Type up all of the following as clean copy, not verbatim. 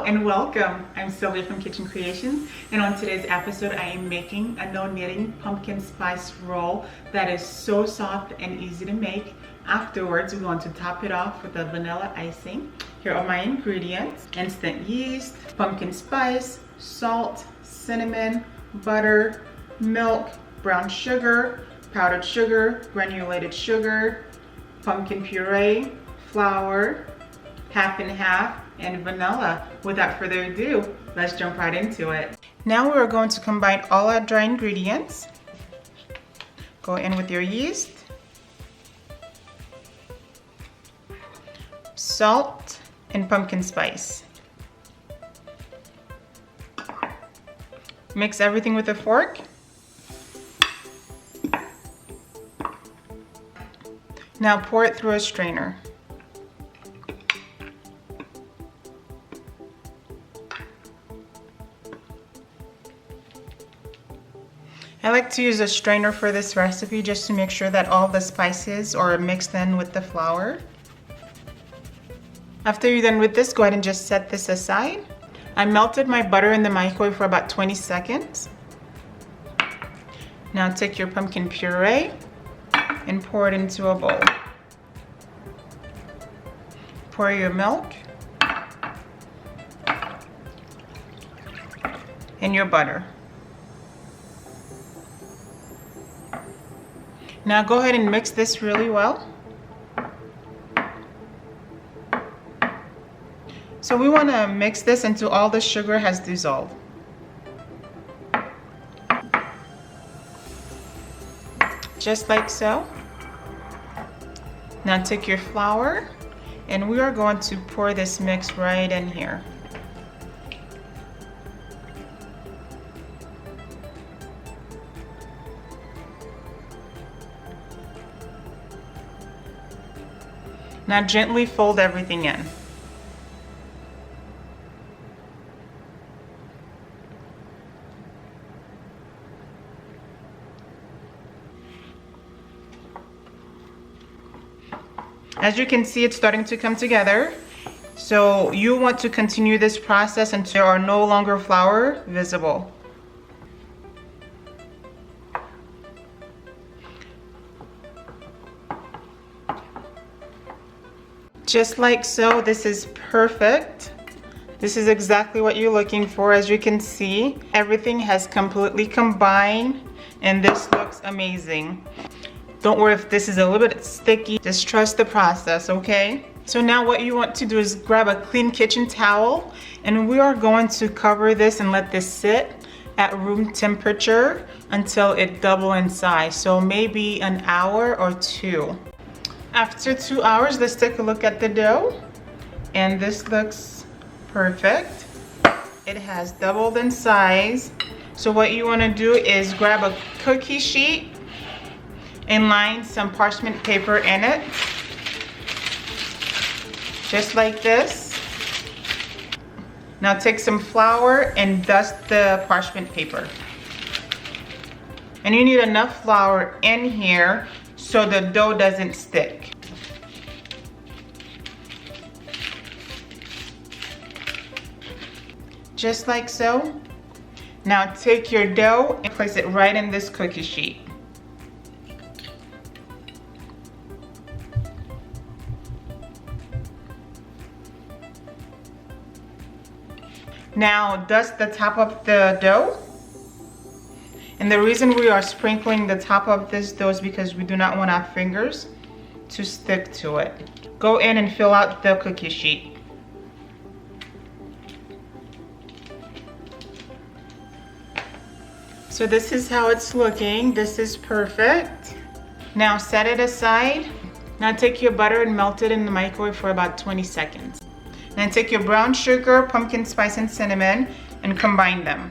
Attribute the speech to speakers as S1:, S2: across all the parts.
S1: Hello and welcome. I'm Sylvia from Kitchen Creations, and on today's episode I am making a no kneading pumpkin spice roll that is so soft and easy to make. Afterwards we're going to top it off with a vanilla icing. Here are my ingredients: instant yeast, pumpkin spice, salt, cinnamon, butter, milk, brown sugar, powdered sugar, granulated sugar, pumpkin puree, flour, half and half, and vanilla. Without further ado, let's jump right into it. Now we're going to combine all our dry ingredients. Go in with your yeast, salt, and pumpkin spice. Mix everything with a fork. Now pour it through a strainer. I like to use a strainer for this recipe just to make sure that all the spices are mixed in with the flour. After you're done with this, go ahead and just set this aside. I melted my butter in the microwave for about 20 seconds. Now take your pumpkin puree and pour it into a bowl. Pour your milk and your butter. Now go ahead and mix this really well. So we want to mix this until all the sugar has dissolved. Just like so. Now take your flour and we are going to pour this mix right in here. Now gently fold everything in. As you can see, it's starting to come together. So you want to continue this process until there are no longer flour visible. Just like so. This is perfect. This is exactly what you're looking for. As you can see, everything has completely combined and this looks amazing. Don't worry if this is a little bit sticky, just trust the process, okay? So now what you want to do is grab a clean kitchen towel and we are going to cover this and let this sit at room temperature until it doubles in size. So maybe an hour or two. After 2 hours, let's take a look at the dough. And this looks perfect. It has doubled in size. So what you want to do is grab a cookie sheet and line some parchment paper in it. Just like this. Now take some flour and dust the parchment paper. And you need enough flour in here so the dough doesn't stick. Just like so. Now take your dough and place it right in this cookie sheet. Now dust the top of the dough. And the reason we are sprinkling the top of this dough is because we do not want our fingers to stick to it. Go in and fill out the cookie sheet. So this is how it's looking. This is perfect. Now set it aside. Now take your butter and melt it in the microwave for about 20 seconds. Then take your brown sugar, pumpkin spice, and cinnamon and combine them.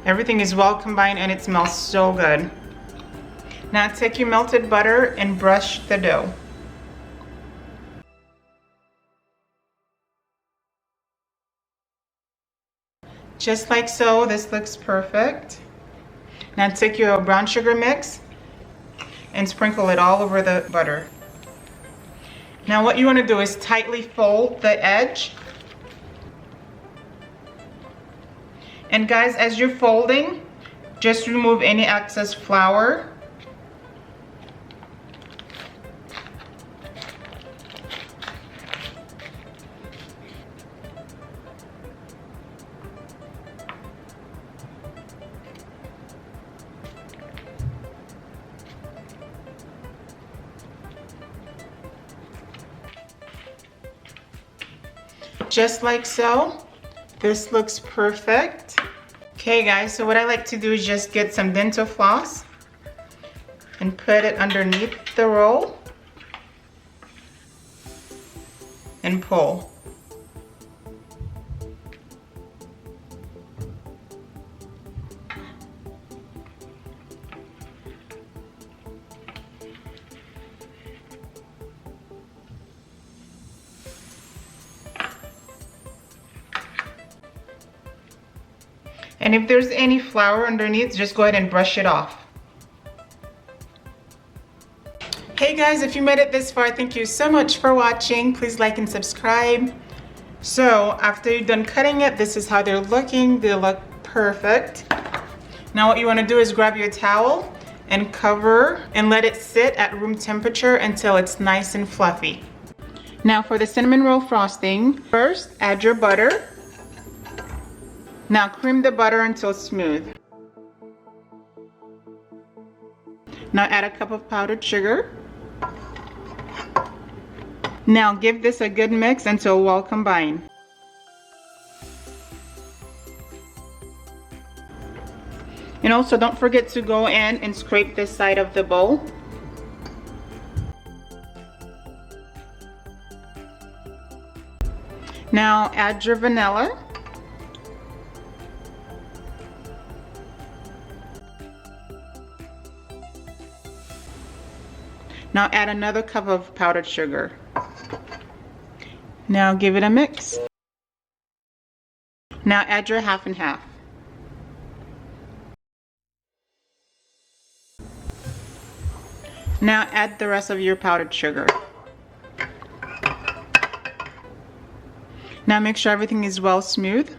S1: Everything is well combined and it smells so good. Now take your melted butter and brush the dough. Just like so. This looks perfect. Now take your brown sugar mix and sprinkle it all over the butter. Now what you want to do is tightly fold the edge. And guys, as you're folding, just remove any excess flour. Just like so. This looks perfect. Okay guys, so what I like to do is just get some dental floss and put it underneath the roll and pull. And if there's any flour underneath, just go ahead and brush it off. Hey guys, if you made it this far, thank you so much for watching. Please like and subscribe. So after you're done cutting it, this is how they're looking. They look perfect. Now what you want to do is grab your towel and cover and let it sit at room temperature until it's nice and fluffy. Now for the cinnamon roll frosting, first add your butter. Now cream the butter until smooth. Now add a cup of powdered sugar. Now give this a good mix until well combined. And also don't forget to go in and scrape this side of the bowl. Now add your vanilla. Now add another cup of powdered sugar. Now give it a mix. Now add your half and half. Now add the rest of your powdered sugar. Now make sure everything is well smooth.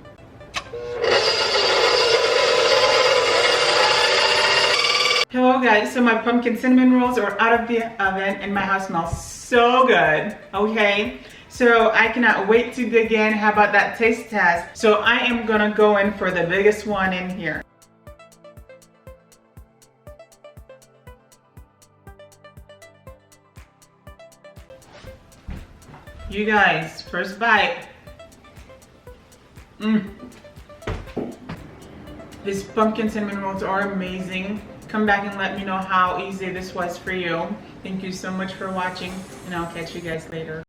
S1: Hello guys, so my pumpkin cinnamon rolls are out of the oven and my house smells so good, okay? So I cannot wait to dig in. How about that taste test? So I am gonna go in for the biggest one in here. You guys, first bite. These pumpkin cinnamon rolls are amazing. Come back and let me know how easy this was for you. Thank you so much for watching, and I'll catch you guys later.